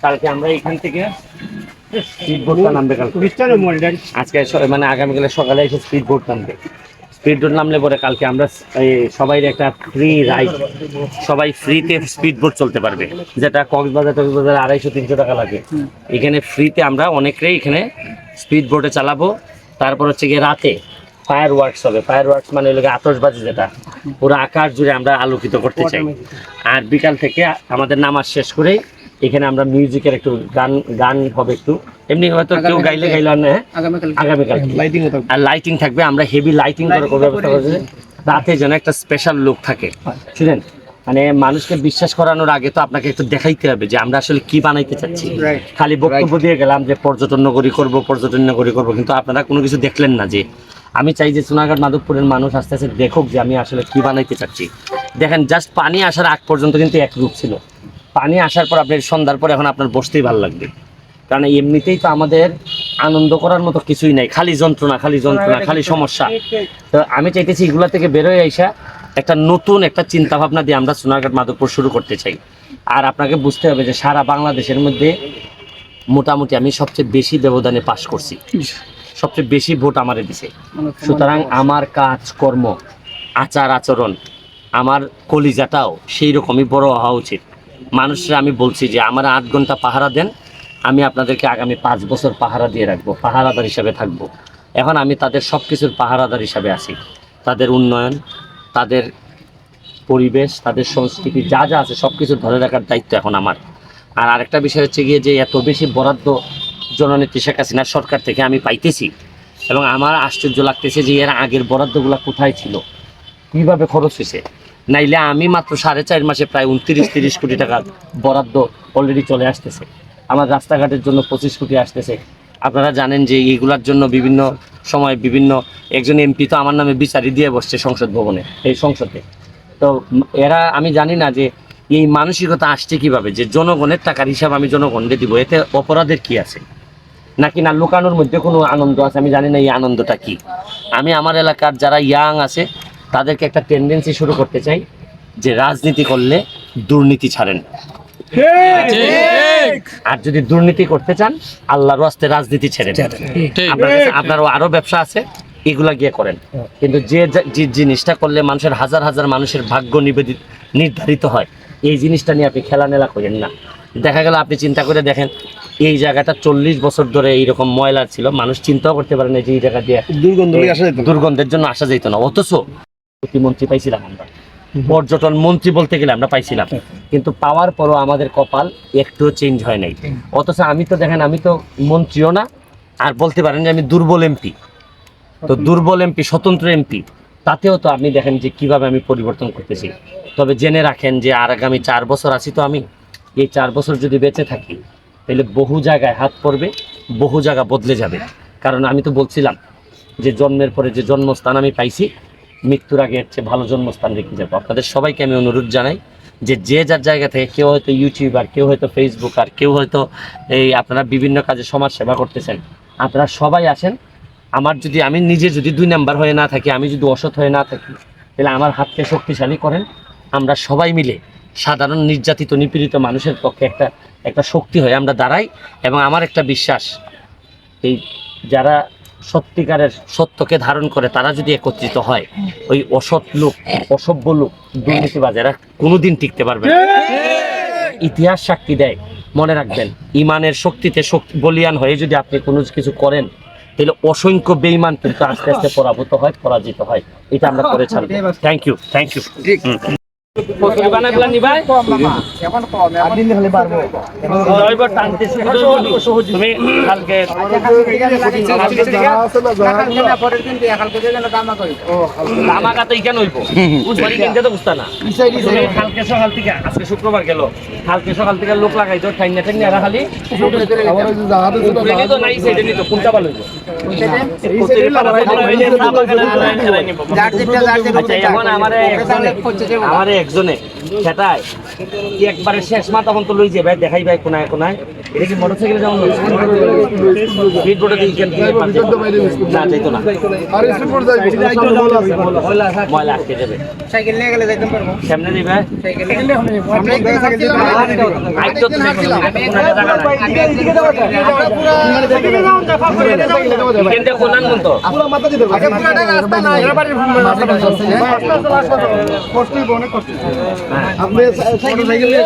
কালকে আমরা এখান থেকে আজকে মানে আগামীকালে সকালে এসে স্পিড বোট নামবে। স্পিড বোট নামলে পরে কালকে আমরা সবাই একটা ফ্রি রাইড, সবাই ফ্রিতে স্পিড বোট চলতে পারবে, যেটা কক্সবাজার 250-300 টাকা লাগে। এখানে ফ্রিতে আমরা অনেকেই এখানে স্পিড বোটে চালাবো। তারপর হচ্ছে গিয়ে রাতে ফায়ার ওয়ার্কস হবে। ফায়ার ওয়ার্কস মানে হলো আতশবাজি, যেটা পুরো আকাশ জুড়ে আমরা আলোকিত করতে চাই। আর বিকাল থেকে আমাদের নামাজ শেষ করেই এখানে আমরা মিউজিকের একটু গান হবে, একটু এমনি হয়তো কেউ গাইলে আর না, আগামীকাল আর লাইটিং থাকবে। আমরা হেভি লাইটিং করে ব্যবস্থা করছি, রাতে যেন একটা স্পেশাল লুক থাকে। শুনেন, মানে মানুষকে বিশ্বাস করানোর আগে তো আপনাকে একটু দেখাইতে হবে যে আমরা আসলে কি বানাইতে চাচ্ছি। খালি বক্তব্য দিয়ে গেলাম যে পর্যটন নগরী করব, কিন্তু আপনারা কোনো কিছু দেখলেন না। যে আমি চাই যে সোনারঘাট মাধবপুরের মানুষ আস্তে আস্তে দেখুক যে আমি আসলে কি বানাইতে চাচ্ছি। দেখেন, জাস্ট পানি আসার আগ পর্যন্ত কিন্তু এক রূপ ছিল, পানি আসার পর আপনার সন্ধ্যার পর এখন আপনার বসতেই ভালো লাগবে। কারণ এমনিতেই তো আমাদের আনন্দ করার মতো কিছুই নাই, খালি যন্ত্রণা, খালি সমস্যা। তো আমি চাইতেছি এগুলা থেকে বেরোয় আইসা একটা নতুন একটা চিন্তা ভাবনা দিয়ে আমরা সোনারঘাট মাধবপুর শুরু করতে চাই। আর আপনাকে বুঝতে হবে যে সারা বাংলাদেশের মধ্যে মোটামুটি আমি সবচেয়ে বেশি ব্যবধানে পাস করছি, সবচেয়ে বেশি ভোট আমারে দিছে। সুতরাং আমার কাজকর্ম, আচার আচরণ, আমার কলিজাটাও সেই রকমই বড় হওয়া উচিত। মানুষরা আমি বলছি যে আমার 8 ঘন্টা পাহারা দেন, আমি আপনাদেরকে আগামী 5 বছর পাহারা দিয়ে রাখবো, পাহারাদার হিসাবে থাকবো। এখন আমি তাদের সব কিছুর পাহারাদার হিসাবে আছি। তাদের উন্নয়ন, তাদের পরিবেশ, তাদের সংস্কৃতি যা যা আছে সব কিছু ধরে রাখার দায়িত্ব এখন আমার। আর আরেকটা বিষয় হচ্ছে গিয়ে যে এত বেশি বরাদ্দ জননেত্রী শেখ হাসিনার সরকার থেকে আমি পাইতেছি, এবং আমার আশ্চর্য লাগতেছে যে এর আগের বরাদ্দগুলো কোথায় ছিল, কীভাবে খরচ হয়েছে। নাইলে আমি মাত্র 4.5 মাসে প্রায় 29-30 কোটি টাকা বরাদ্দ অলরেডি চলে আসতেছে। আমার রাস্তাঘাটের জন্য 25 কোটি আসতেছে। আপনারা জানেন যে এইগুলার জন্য বিভিন্ন সময় একজন এমপি তো আমার নামে বিচারি দিয়ে বসছে সংসদ ভবনে, এই সংসদে। তো এরা, আমি জানি না যে এই মানসিকতা আসছে কিভাবে যে জনগণের টাকার হিসাব আমি জনগণকে দিব, এতে অপরাধের কি আছে, নাকি না লুকানোর মধ্যে কোনো আনন্দ আছে, আমি জানি না এই আনন্দটা কি। আমি আমার এলাকার যারা ইয়াং আছে তাদেরকে একটা টেন্ডেন্সি শুরু করতে চাই যে রাজনীতি করলে দুর্নীতি ছাড়েন, আর যদি দুর্নীতি করতে চান আল্লাহর রাস্তায় রাজনীতি ছেড়ে দেন। আপনারও আরো ব্যবসা আছে, এগুলা গিয়ে করেন। কিন্তু যে জিনিসটা করলে মানুষের হাজার হাজার মানুষের ভাগ্য নির্ধারিত হয়, এই জিনিসটা নিয়ে আপনি খেলামেলা করেন না। দেখা গেল আপনি চিন্তা করে দেখেন, এই জায়গাটা 40 বছর ধরে এইরকম ময়লা ছিল, মানুষ চিন্তাও করতে পারে না যে এই জায়গা দিয়ে দুর্গন্ধের জন্য আসা যেত না। অথচ প্রতিমন্ত্রী পাইছিলাম আমরা, পর্যটন মন্ত্রী বলতে গেলে আমরা পাইছিলাম, কিন্তু পাওয়ার পরও আমাদের কপাল একটু চেঞ্জ হয় নাই। অথচ আমি তো দেখেন, আমি তো মন্ত্রীও না, আর বলতে পারেন যে আমি দুর্বল এমপি। তো দুর্বল এমপি, স্বতন্ত্র এমপি, তাতেও তো আপনি দেখেন যে কিভাবে আমি পরিবর্তন করতেছি। তবে জেনে রাখেন যে আর আগামী 4 বছর আছি তো আমি, এই 4 বছর যদি বেঁচে থাকি তাহলে বহু জায়গায় হাত পড়বে, বহু জায়গা বদলে যাবে। কারণ আমি তো বলছিলাম যে জন্মের পরে যে জন্মস্থান আমি পাইছি, মৃত্যুর আগে হচ্ছে ভালো জন্মস্থান রেখে যাবো। আপনাদের সবাইকে আমি অনুরোধ জানাই যে যে যার জায়গা থেকে, কেউ হয়তো ইউটিউবার, কেউ হয়তো ফেসবুকার, কেউ হয়তো এই আপনারা বিভিন্ন কাজে সমাজ সেবা করতেছেন, আপনারা সবাই আসেন। আমি নিজে যদি 2 নাম্বার হয়ে না থাকি, আমি যদি অসৎ হয়ে না থাকি, তাহলে আমার হাতকে শক্তিশালী করেন। আমরা সবাই মিলে সাধারণ নির্যাতিত নিপীড়িত মানুষের পক্ষে একটা শক্তি হয়ে আমরা দাঁড়াই। এবং আমার একটা বিশ্বাস, এই যারা সত্যিকারের সত্যকে ধারণ করে তারা যদি একত্রিত হয়, ওই অসৎ লোক, অসভ্য লোক, দুর্নীতিবাজ এরা কোনোদিন টিকতে পারবে না। ইতিহাস সাক্ষী দেয়, মনে রাখবেন, ইমানের শক্তিতে বলিয়ান হয়ে যদি আপনি কোনো কিছু করেন, তাহলে অসংখ্য বেঈমান কিন্তু আস্তে আস্তে পরাজিত হয়। এটা আমরা করে ছাড়বো। Thank you. আজকে শুক্রবার গেল, কালকে সকাল থেকে লোক লাগাই তো ঠাইনা খালি কোনটা ভালো আমার একজনে সেটাই একবারে শেষ মা তখন তো লই যে ভাই দেখাই ভাই কোনায় এটা কি মোটরসাইকেলে যেমন স্পিড বোটে দিয়ে না যাইতো না ময়লা আটকে যাবে সাইকেল নিয়ে গেলে যাইতে পারবো সামনে দিবে সাইকেল নিয়ে আইতো তুমি এখানটা কোনান মতো আপনি সাইকেল নিয়ে